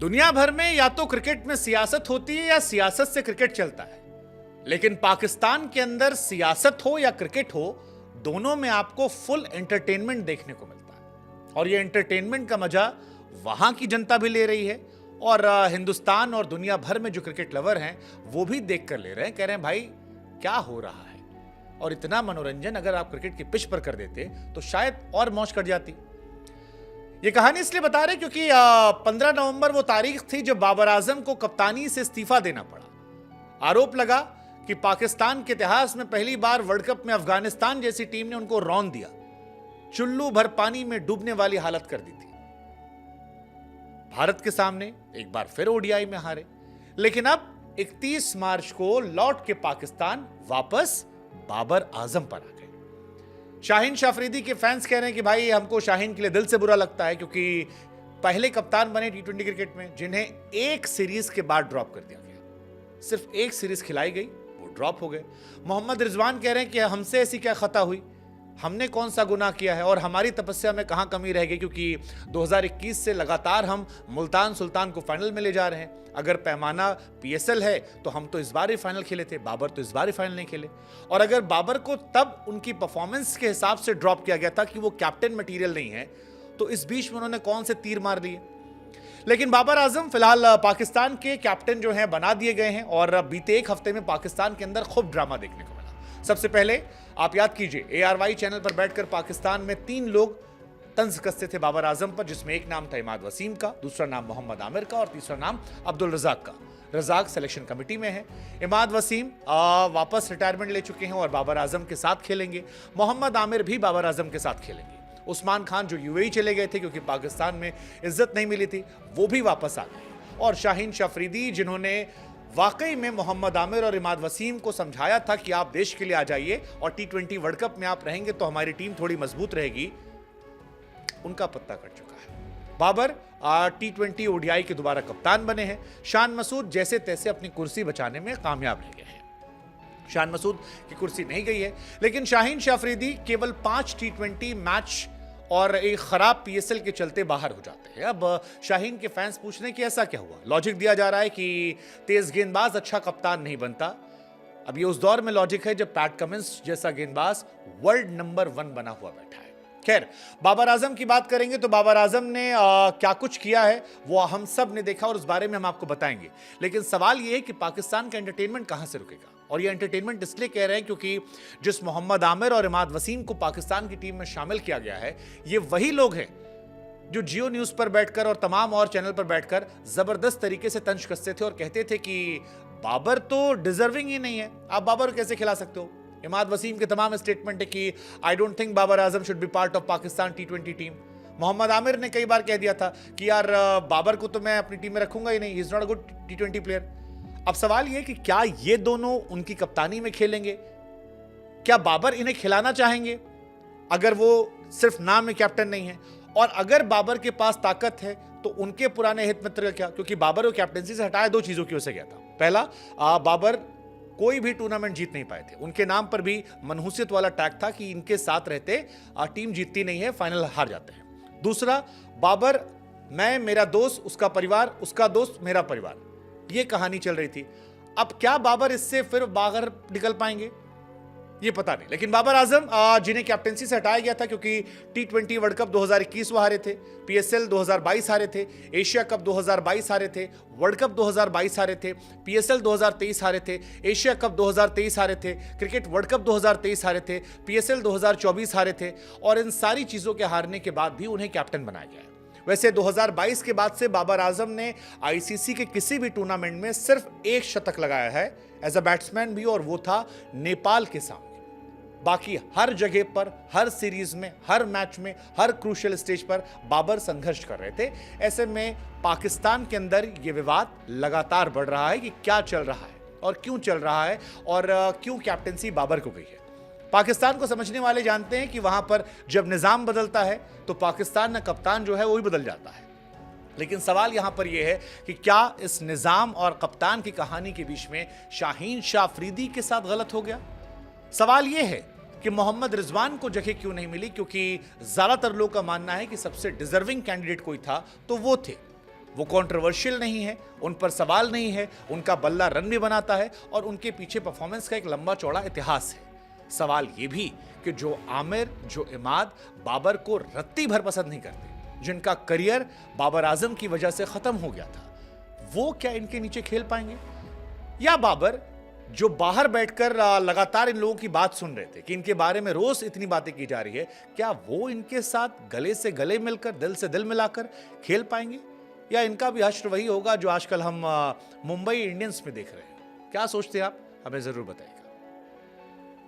दुनिया भर में या तो क्रिकेट में सियासत होती है या सियासत से क्रिकेट चलता है, लेकिन पाकिस्तान के अंदर सियासत हो या क्रिकेट हो, दोनों में आपको फुल एंटरटेनमेंट देखने को मिलता है। और ये एंटरटेनमेंट का मजा वहां की जनता भी ले रही है और हिंदुस्तान और दुनिया भर में जो क्रिकेट लवर हैं वो भी देख कर ले रहे हैं, कह रहे हैं भाई क्या हो रहा है। और इतना मनोरंजन अगर आप क्रिकेट की पिच पर कर देते तो शायद और मौज कर जाती। ये कहानी इसलिए बता रहे क्योंकि 15 नवंबर वो तारीख थी जब बाबर आजम को कप्तानी से इस्तीफा देना पड़ा। आरोप लगा कि पाकिस्तान के इतिहास में पहली बार वर्ल्ड कप में अफगानिस्तान जैसी टीम ने उनको रौंद दिया, चुल्लू भर पानी में डूबने वाली हालत कर दी थी। भारत के सामने एक बार फिर ओडीआई में हारे, लेकिन अब 31 मार्च को लौट के पाकिस्तान वापस बाबर आजम पर आ गए। शाहीन शाह अफरीदी के फैंस कह रहे हैं कि भाई हमको शाहीन के लिए दिल से बुरा लगता है क्योंकि पहले कप्तान बने टी20 क्रिकेट में जिन्हें एक सीरीज के बाद ड्रॉप कर दिया गया। सिर्फ एक सीरीज खिलाई गई, वो ड्रॉप हो गए। मोहम्मद रिजवान कह रहे हैं कि हमसे ऐसी क्या खता हुई, हमने कौन सा गुनाह किया है और हमारी तपस्या में कहां कमी रह गई, क्योंकि 2021 से लगातार हम मुल्तान सुल्तान को फाइनल में ले जा रहे हैं। अगर पैमाना पीएसएल है तो हम तो इस बार ही फाइनल खेले थे, बाबर तो इस बार ही फाइनल नहीं खेले। और अगर बाबर को तब उनकी परफॉर्मेंस के हिसाब से ड्रॉप किया गया था कि वो कैप्टन मटेरियल नहीं है, तो इस बीच में उन्होंने कौन से तीर मार लिए। लेकिन बाबर आजम फिलहाल पाकिस्तान के कैप्टन जो हैं बना दिए गए हैं और बीते एक हफ्ते में पाकिस्तान के अंदर खूब ड्रामा देखने को मिला। सबसे पहले आप याद कीजिए, ARY चैनल पर बैठकर पाकिस्तान में 3 लोग तंज कसते थे बाबर आजम पर, जिसमें एक नाम था इमाद वसीम का, दूसरा नाम मोहम्मद आमिर का और तीसरा नाम अब्दुल रजाक का। रजाक सिलेक्शन कमेटी में है। इमाद वसीम वापस रिटायरमेंट ले चुके हैं और बाबर आजम के साथ खेलेंगे। मोहम्मद आमिर भी बाबर आजम के साथ खेलेंगे। उस्मान खान जो UAE चले गए थे क्योंकि पाकिस्तान में इज्जत नहीं मिली थी, वो भी वापस आ गए। और शाहीन शाह अफरीदी जिन्होंने वाकई में मोहम्मद आमिर और इमाद वसीम को समझाया था कि आप देश के लिए आ जाइए और T20 वर्ल्ड कप में आप रहेंगे तो हमारी टीम थोड़ी मजबूत रहेगी, उनका पत्ता कट चुका है। बाबर T20 ODI के दोबारा कप्तान बने हैं। शान मसूद जैसे तैसे अपनी कुर्सी बचाने में कामयाब रह गए हैं। शान मसूद की कुर्सी नहीं गई है, लेकिन शाहीन शाह अफरीदी केवल 5 T20 मैच और एक खराब PSL के चलते बाहर हो जाते हैं। अब शाहीन के फैंस पूछ रहे हैं कि ऐसा क्या हुआ। लॉजिक दिया जा रहा है कि तेज गेंदबाज अच्छा कप्तान नहीं बनता। अब ये उस दौर में लॉजिक है जब पैट कमिंस जैसा गेंदबाज वर्ल्ड नंबर 1 बना हुआ बैठा है। खैर, बाबर आजम की बात करेंगे तो बाबर आजम ने क्या कुछ किया है वो हम सब ने देखा और उस बारे में हम आपको बताएंगे। लेकिन सवाल ये है कि पाकिस्तान का एंटरटेनमेंट कहां से रुकेगा। और ये एंटरटेनमेंट इसलिए कह रहे हैं क्योंकि जिस मोहम्मद आमिर और इमाद वसीम को पाकिस्तान की टीम में शामिल किया गया है, ये वही लोग हैं जो जियो न्यूज पर बैठकर और तमाम और चैनल पर बैठकर जबरदस्त तरीके से तंज कसते थे और कहते थे कि बाबर तो डिजर्विंग ही नहीं है, आप बाबर कैसे खिला सकते हो। इमाद वसीम के तमाम स्टेटमेंट है कि I don't think Babar Azam should be part of Pakistan T20 team. Mohammad Amir ने कई बार कह दिया था कि यार बाबर को तो मैं अपनी टीम में रखूंगा ही नहीं, he is not a good T20 player. अब सवाल यह कि क्या ये दोनों उनकी कप्तानी में खेलेंगे, क्या बाबर इन्हें खिलाना चाहेंगे अगर वो सिर्फ नाम में कैप्टन नहीं है। और अगर बाबर के पास ताकत है तो उनके पुराने हित मित्र का क्या, क्योंकि बाबर को कैप्टनसी से हटाया 2 चीजों की वजह से गया था। पहला, बाबर कोई भी टूर्नामेंट जीत नहीं पाए थे, उनके नाम पर भी मनहूसियत वाला टैग था कि इनके साथ रहते टीम जीतती नहीं है, फाइनल हार जाते हैं। दूसरा, बाबर मैं, मेरा दोस्त, उसका परिवार, उसका दोस्त, मेरा परिवार, ये कहानी चल रही थी। अब क्या बाबर इससे फिर बाहर निकल पाएंगे ये पता नहीं। लेकिन बाबर आजम जिन्हें कैप्टनसी से हटाया गया था क्योंकि T20 वर्ल्ड कप 2021 वो हारे थे, PSL 2022 हारे थे, एशिया कप 2022 हारे थे, वर्ल्ड कप 2022 हारे थे, PSL 2023 हारे थे, एशिया कप 2023 हारे थे, क्रिकेट वर्ल्ड कप 2023 हारे थे, PSL 2024 हारे थे। और इन सारी चीजों के हारने के बाद भी उन्हें कैप्टन बनाया गया है। वैसे 2022 के बाद से बाबर आजम ने ICC के किसी भी टूर्नामेंट में सिर्फ 1 शतक लगाया है एज अ बैट्समैन भी, और वो था नेपाल के सामने। बाकी हर जगह पर, हर सीरीज में, हर मैच में, हर क्रूशियल स्टेज पर बाबर संघर्ष कर रहे थे। ऐसे में पाकिस्तान के अंदर यह विवाद लगातार बढ़ रहा है कि क्या चल रहा है और क्यों चल रहा है और क्यों कैप्टनसी बाबर को गई है। पाकिस्तान को समझने वाले जानते हैं कि वहां पर जब निजाम बदलता है तो पाकिस्तान का कप्तान जो है वो भी बदल जाता है। लेकिन सवाल यहां पर यह है कि क्या इस निजाम और कप्तान की कहानी के बीच में शाहीन शाह अफरीदी के साथ गलत हो गया। सवाल यह है कि मोहम्मद रिजवान को जगह क्यों नहीं मिली, क्योंकि ज्यादातर लोगों का मानना है कि सबसे डिजर्विंग कैंडिडेट कोई था तो वो थे। वो कंट्रोवर्शियल नहीं है, उन पर सवाल नहीं है, उनका बल्ला रन भी बनाता है और उनके पीछे परफॉर्मेंस का एक लंबा चौड़ा इतिहास है। सवाल ये भी कि जो आमिर, जो इमाद बाबर को रत्ती भर पसंद नहीं करते, जिनका करियर बाबर आजम की वजह से खत्म हो गया था, वो क्या इनके नीचे खेल पाएंगे? या बाबर जो बाहर बैठकर लगातार इन लोगों की बात सुन रहे थे कि इनके बारे में रोज इतनी बातें की जा रही है, क्या वो इनके साथ गले से गले मिलकर, दिल से दिल मिलाकर खेल पाएंगे? या इनका भी हश्र वही होगा जो आजकल हम मुंबई इंडियंस में देख रहे हैं? क्या सोचते हैं आप? हमें जरूर बताइए।